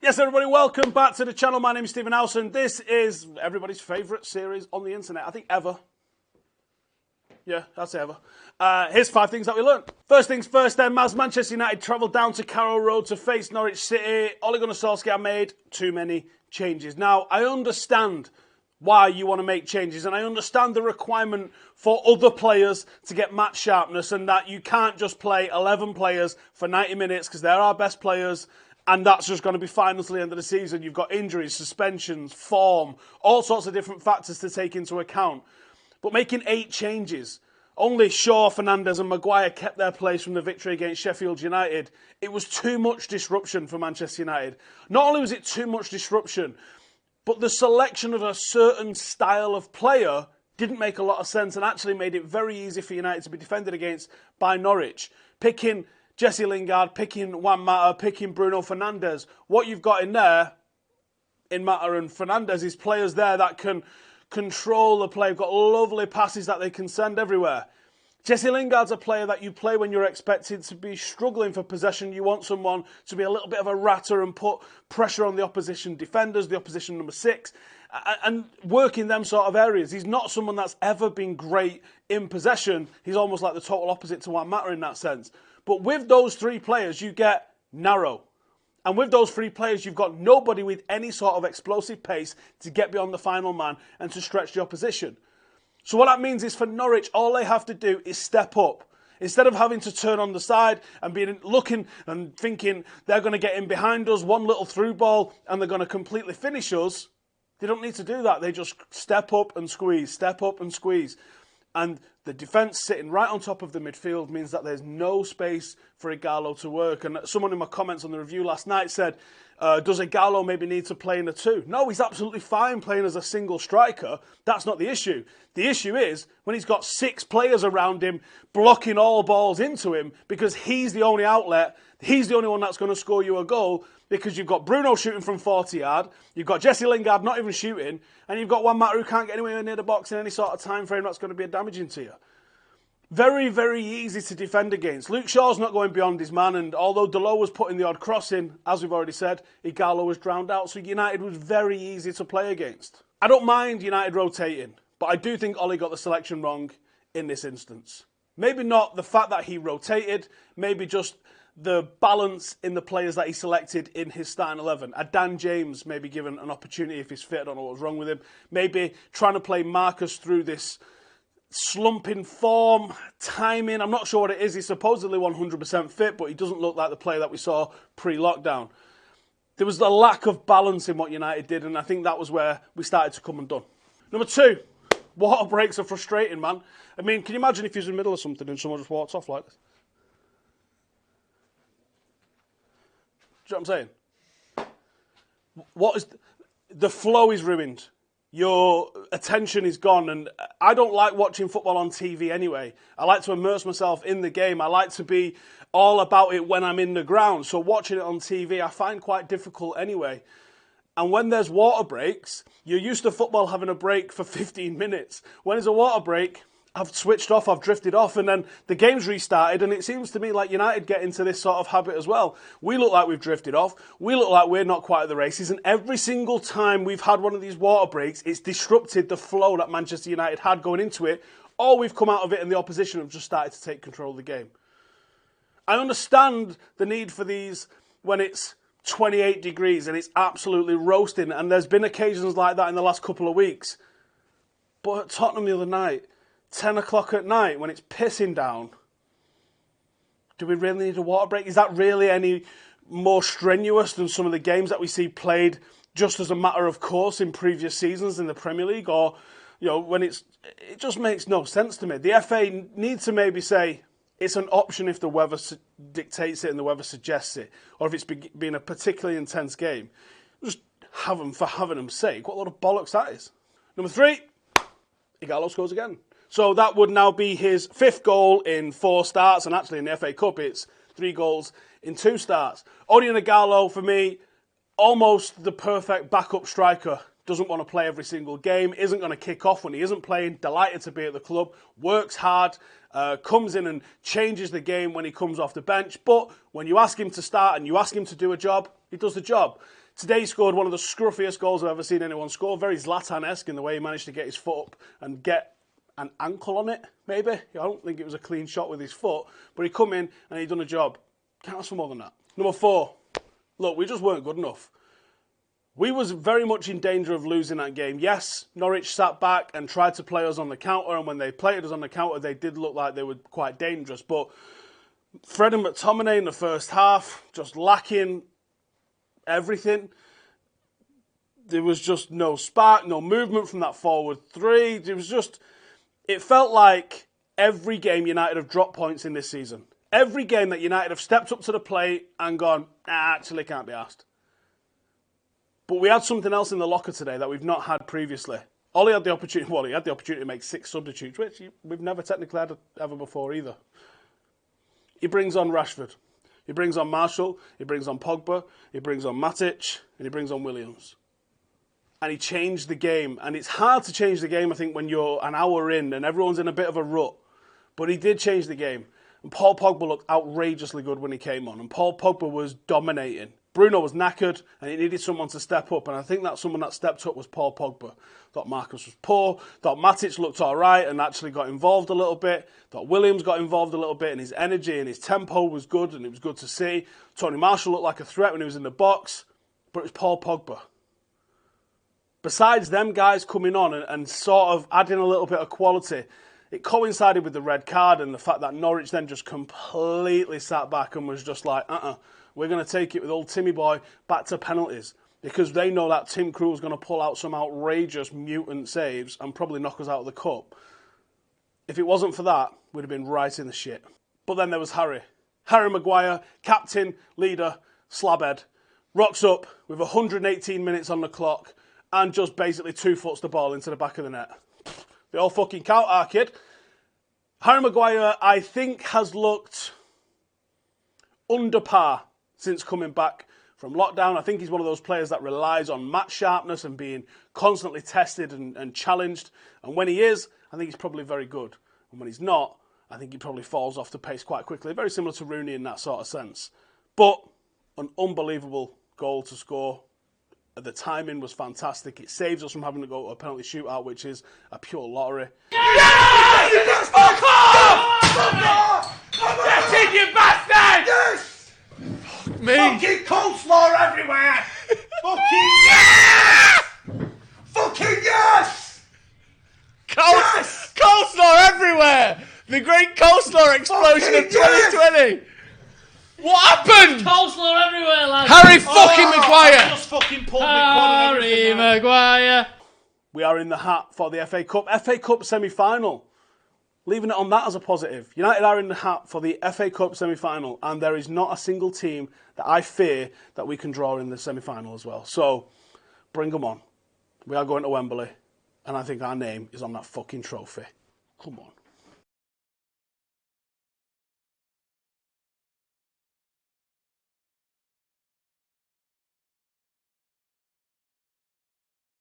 Yes, everybody, welcome back to the channel. My name is Stephen Howson. This is everybody's favourite series on the internet, I think ever. Yeah, that's ever. Here's 5 things that we learned. First things first then, as Manchester United travelled down to Carrow Road to face Norwich City, Ole Gunnar Solskjaer made too many changes. Now, I understand why you want to make changes, and I understand the requirement for other players to get match sharpness, and that you can't just play 11 players for 90 minutes because they're our best players, and that's just going to be fine until the end of the season. You've got injuries, suspensions, form, all sorts of different factors to take into account. But making 8 changes, only Shaw, Fernandes and Maguire kept their place from the victory against Sheffield United. It was too much disruption for Manchester United. Not only was it too much disruption, but the selection of a certain style of player didn't make a lot of sense and actually made it very easy for United to be defended against by Norwich. Picking Jesse Lingard, picking Juan Mata, picking Bruno Fernandes. What you've got in there, in Mata and Fernandes, is players there that can control the play. You've got lovely passes that they can send everywhere. Jesse Lingard's a player that you play when you're expected to be struggling for possession. You want someone to be a little bit of a ratter and put pressure on the opposition defenders, the opposition number 6, and work in them sort of areas. He's not someone that's ever been great in possession. He's almost like the total opposite to Juan Mata in that sense. But with those 3 players, you get narrow. And with those 3 players, you've got nobody with any sort of explosive pace to get beyond the final man and to stretch the opposition. So what that means is for Norwich, all they have to do is step up. Instead of having to turn on the side and being looking and thinking they're going to get in behind us, one little through ball, and they're going to completely finish us, they don't need to do that. They just step up and squeeze, step up and squeeze. And the defence sitting right on top of the midfield means that there's no space for Ighalo to work. And someone in my comments on the review last night said, does Ighalo maybe need to play in a 2? No, he's absolutely fine playing as a single striker. That's not the issue. The issue is when he's got 6 players around him blocking all balls into him because he's the only outlet, he's the only one that's going to score you a goal, because you've got Bruno shooting from 40 yard, you've got Jesse Lingard not even shooting, and you've got Juan Mata who can't get anywhere near the box in any sort of time frame that's going to be damaging to you. Very, very easy to defend against. Luke Shaw's not going beyond his man, and although Dalot was putting the odd cross in, as we've already said, Ighalo was drowned out, so United was very easy to play against. I don't mind United rotating, but I do think Ole got the selection wrong in this instance. Maybe not the fact that he rotated, maybe just the balance in the players that he selected in his starting 11. Dan James maybe given an opportunity if he's fit. I don't know what was wrong with him. Maybe trying to play Marcus through this slumping form, timing. I'm not sure what it is. He's supposedly 100% fit, but he doesn't look like the player that we saw pre-lockdown. There was a lack of balance in what United did, and I think that was where we started to come undone. Number 2, water breaks are frustrating, man. I mean, can you imagine if you're in the middle of something and someone just walks off like this? Do you know what I'm saying? The flow is ruined. Your attention is gone, and I don't like watching football on TV anyway. I like to immerse myself in the game. I like to be all about it when I'm in the ground. So watching it on TV I find quite difficult anyway. And when there's water breaks, you're used to football having a break for 15 minutes. When there's a water break, I've switched off, I've drifted off, and then the game's restarted, and it seems to me like United get into this sort of habit as well. We look like we've drifted off, we look like we're not quite at the races, and every single time we've had one of these water breaks, it's disrupted the flow that Manchester United had going into it, or we've come out of it and the opposition have just started to take control of the game. I understand the need for these when it's 28 degrees and it's absolutely roasting, and there's been occasions like that in the last couple of weeks. But at Tottenham the other night, 10 o'clock at night when it's pissing down, do we really need a water break? Is that really any more strenuous than some of the games that we see played just as a matter of course in previous seasons in the Premier League? Or, you know, when it just makes no sense to me. The FA needs to maybe say it's an option if the weather dictates it and the weather suggests it, or if it's been a particularly intense game. Just have them for having them's sake. What a lot of bollocks that is. Number 3, Ighalo scores again. So that would now be his 5th goal in 4 starts, and actually in the FA Cup it's 3 goals in 2 starts. Odion Ighalo, for me, almost the perfect backup striker doesn't want to play every single game, isn't going to kick off when he isn't playing, delighted to be at the club, works hard, comes in and changes the game when he comes off the bench. But when you ask him to start and you ask him to do a job, he does the job. Today he scored one of the scruffiest goals I've ever seen anyone score, very Zlatan-esque in the way he managed to get his foot up and get an ankle on it, maybe. I don't think it was a clean shot with his foot, but he come in and he done a job. Can't ask for more than that. Number 4, look, we just weren't good enough. We was very much in danger of losing that game. Yes, Norwich sat back and tried to play us on the counter, and when they played us on the counter, they did look like they were quite dangerous. But Fred and McTominay in the first half, just lacking everything. There was just no spark, no movement from that forward 3. It felt like every game United have dropped points in this season. Every game that United have stepped up to the plate and gone, actually can't be asked. But we had something else in the locker today that we've not had previously. Ollie had the opportunity, he had the opportunity to make 6 substitutes, which we've never technically had ever before either. He brings on Rashford. He brings on Marshall. He brings on Pogba. He brings on Matic. And he brings on Williams. And he changed the game. And it's hard to change the game, I think, when you're an hour in and everyone's in a bit of a rut. But he did change the game. And Paul Pogba looked outrageously good when he came on. And Paul Pogba was dominating. Bruno was knackered and he needed someone to step up. And I think that someone that stepped up was Paul Pogba. Thought Marcus was poor. Thought Matic looked all right and actually got involved a little bit. Thought Williams got involved a little bit and his energy and his tempo was good and it was good to see. Tony Marshall looked like a threat when he was in the box. But it was Paul Pogba. Besides them guys coming on and sort of adding a little bit of quality, it coincided with the red card and the fact that Norwich then just completely sat back and was just like, we're going to take it with old Timmy boy back to penalties because they know that Tim Krul's going to pull out some outrageous mutant saves and probably knock us out of the cup. If it wasn't for that, we'd have been right in the shit. But then there was Harry. Harry Maguire, captain, leader, slabhead, rocks up with 118 minutes on the clock and just basically 2-foots the ball into the back of the net. They all fucking count, our kid. Harry Maguire, I think, has looked under par since coming back from lockdown. I think he's one of those players that relies on match sharpness and being constantly tested and challenged. And when he is, I think he's probably very good. And when he's not, I think he probably falls off the pace quite quickly. Very similar to Rooney in that sort of sense. But an unbelievable goal to score. The timing was fantastic. It saves us from having to go to a penalty shootout, which is a pure lottery. Yes! Fuck off! Get in, you bastard! Yes! Fuck me! Fucking coleslaw everywhere! Fucking yes! Fucking yes! Yes! Coleslaw everywhere! The great coleslaw explosion of 2020! What happened? Coleslaw everywhere, lads. Harry fucking Maguire! Just fucking pulled me quad and Harry everything. Maguire. We are in the hat for the FA Cup. FA Cup semi-final. Leaving it on that as a positive. United are in the hat for the FA Cup semi-final, and there is not a single team that I fear that we can draw in the semi-final as well. So, bring them on. We are going to Wembley, and I think our name is on that fucking trophy. Come on.